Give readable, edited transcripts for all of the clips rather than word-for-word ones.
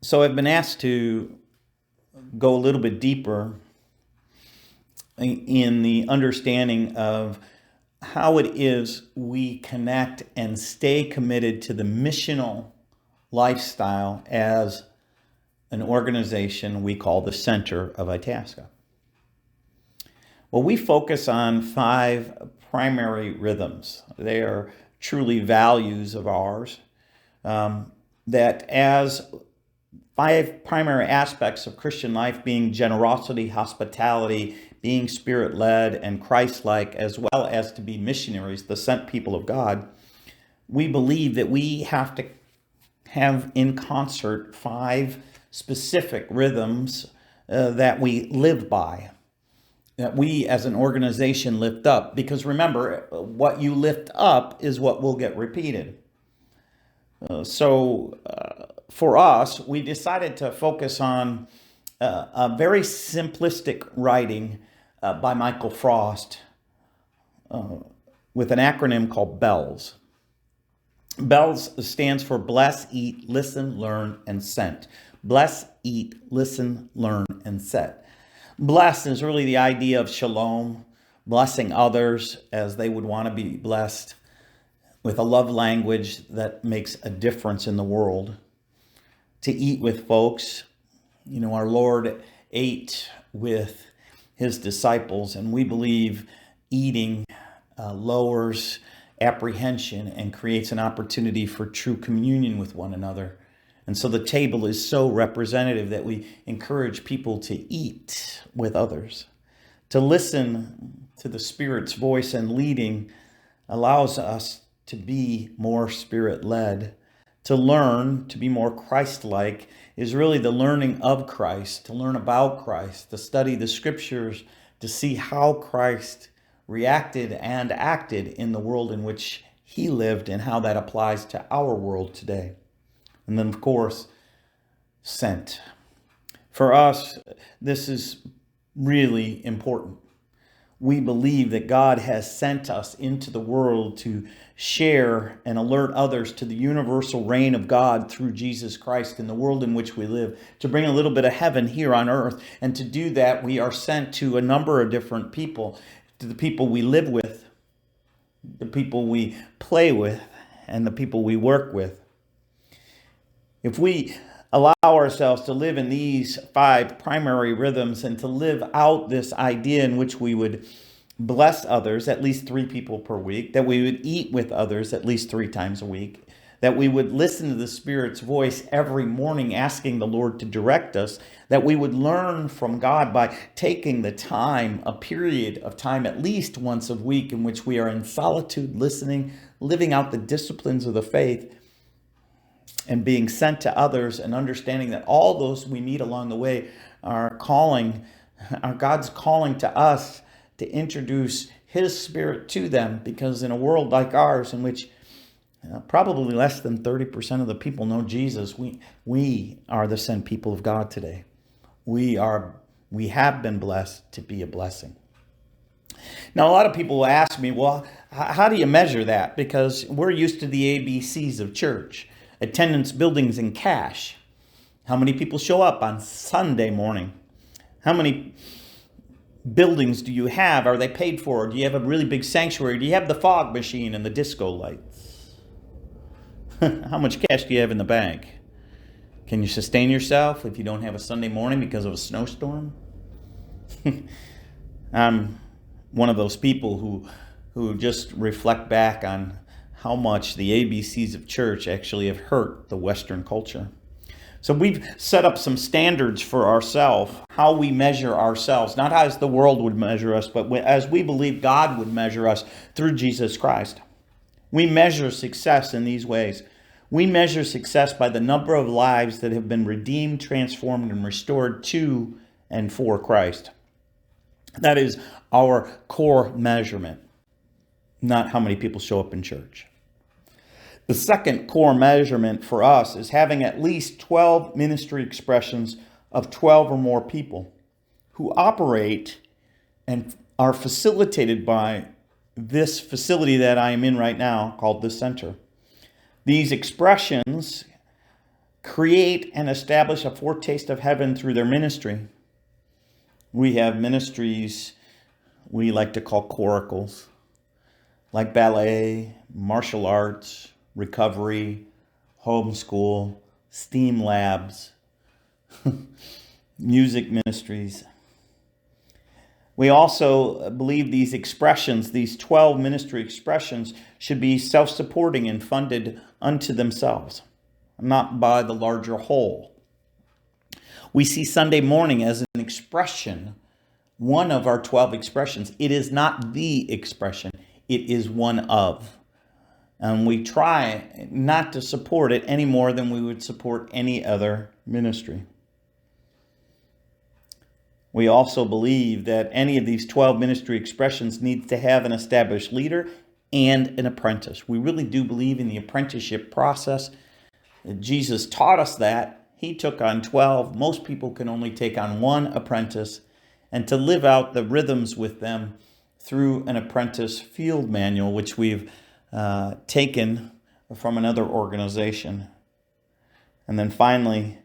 So I've been asked to go a little bit deeper in the understanding of how it is we connect and stay committed to the missional lifestyle as an organization we call the Center of Itasca. Well, we focus on 5 primary rhythms. They are truly values of ours, that as 5 primary aspects of Christian life being generosity, hospitality, being spirit-led and Christ-like, as well as to be missionaries, the sent people of God, we believe that we have to have in concert 5 specific rhythms that we live by, that we as an organization lift up. Because remember, what you lift up is what will get repeated. So for us, we decided to focus on a very simplistic writing by Michael Frost with an acronym called BELLS. BELLS stands for Bless, Eat, Listen, Learn, and Sent. Bless, Eat, Listen, Learn, and Sent. Bless is really the idea of shalom, blessing others as they would want to be blessed with a love language that makes a difference in the world. To eat with folks, our Lord ate with his disciples, and we believe eating lowers apprehension and creates an opportunity for true communion with one another. And so the table is so representative that we encourage people to eat with others. To listen to the Spirit's voice and leading allows us to be more Spirit-led. To learn, to be more Christ-like, is really the learning of Christ, to learn about Christ, to study the Scriptures, to see how Christ reacted and acted in the world in which he lived and how that applies to our world today. And then, of course, sent. For us, this is really important. We believe that God has sent us into the world to share and alert others to the universal reign of God through Jesus Christ in the world in which we live, to bring a little bit of heaven here on earth. And to do that, we are sent to a number of different people, to the people we live with, the people we play with, and the people we work with. If we allow ourselves to live in these 5 primary rhythms and to live out this idea in which we would bless others at least 3 people per week, that we would eat with others at least 3 times a week, that we would listen to the Spirit's voice every morning asking the Lord to direct us, that we would learn from God by taking the time, a period of time at least once a week in which we are in solitude, listening, living out the disciplines of the faith, and being sent to others, and understanding that all those we meet along the way are God's calling to us to introduce his Spirit to them, because in a world like ours in which probably less than 30% of the people know Jesus, we are the sent people of God today. We have been blessed to be a blessing. Now, a lot of people will ask me, well, how do you measure that? Because we're used to the ABCs of church: attendance, buildings, and cash. How many people show up on Sunday morning? How many buildings do you have? Are they paid for? Do you have a really big sanctuary? Do you have the fog machine and the disco lights? How much cash do you have in the bank? Can you sustain yourself if you don't have a Sunday morning because of a snowstorm? I'm one of those people who just reflect back on how much the ABCs of church actually have hurt the Western culture. So we've set up some standards for ourselves, how we measure ourselves, not as the world would measure us, but as we believe God would measure us through Jesus Christ. We measure success in these ways. We measure success by the number of lives that have been redeemed, transformed, and restored to and for Christ. That is our core measurement, not how many people show up in church. The second core measurement for us is having at least 12 ministry expressions of 12 or more people who operate and are facilitated by this facility that I am in right now called the Center. These expressions create and establish a foretaste of heaven through their ministry. We have ministries we like to call coracles, like ballet, martial arts, recovery, homeschool, STEAM labs, music ministries. We also believe these expressions, these 12 ministry expressions, should be self-supporting and funded unto themselves, not by the larger whole. We see Sunday morning as an expression, one of our 12 expressions. It is not the expression, it is one of. And we try not to support it any more than we would support any other ministry. We also believe that any of these 12 ministry expressions needs to have an established leader and an apprentice. We really do believe in the apprenticeship process. Jesus taught us that. He took on 12. Most people can only take on one apprentice, and to live out the rhythms with them through an apprentice field manual, which we've taken from another organization. And then finally,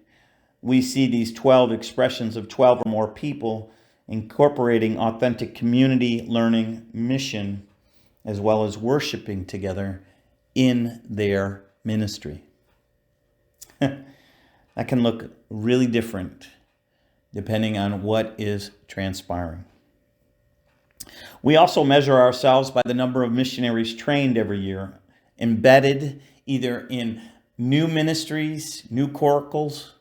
we see these 12 expressions of 12 or more people incorporating authentic community, learning, mission, as well as worshiping together in their ministry. That can look really different depending on what is transpiring. We also measure ourselves by the number of missionaries trained every year, embedded either in new ministries, new coracles,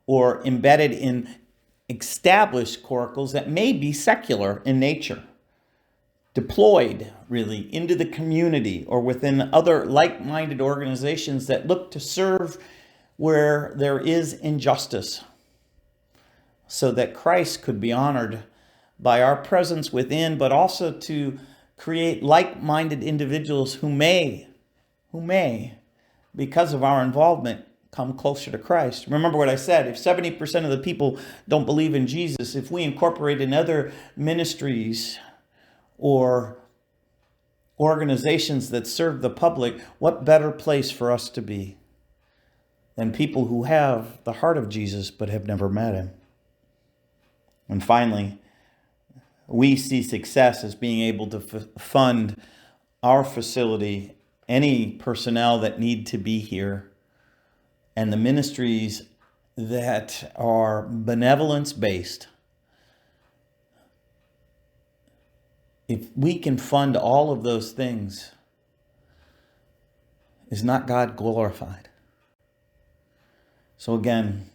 or embedded in established coracles that may be secular in nature, deployed really into the community or within other like-minded organizations that look to serve where there is injustice, so that Christ could be honored by our presence within, but also to create like-minded individuals who may, because of our involvement, come closer to Christ. Remember what I said, if 70% of the people don't believe in Jesus, if we incorporate in other ministries or organizations that serve the public, what better place for us to be than people who have the heart of Jesus but have never met him? And finally, we see success as being able to fund our facility, any personnel that need to be here, and the ministries that are benevolence-based. If we can fund all of those things, is not God glorified? So again,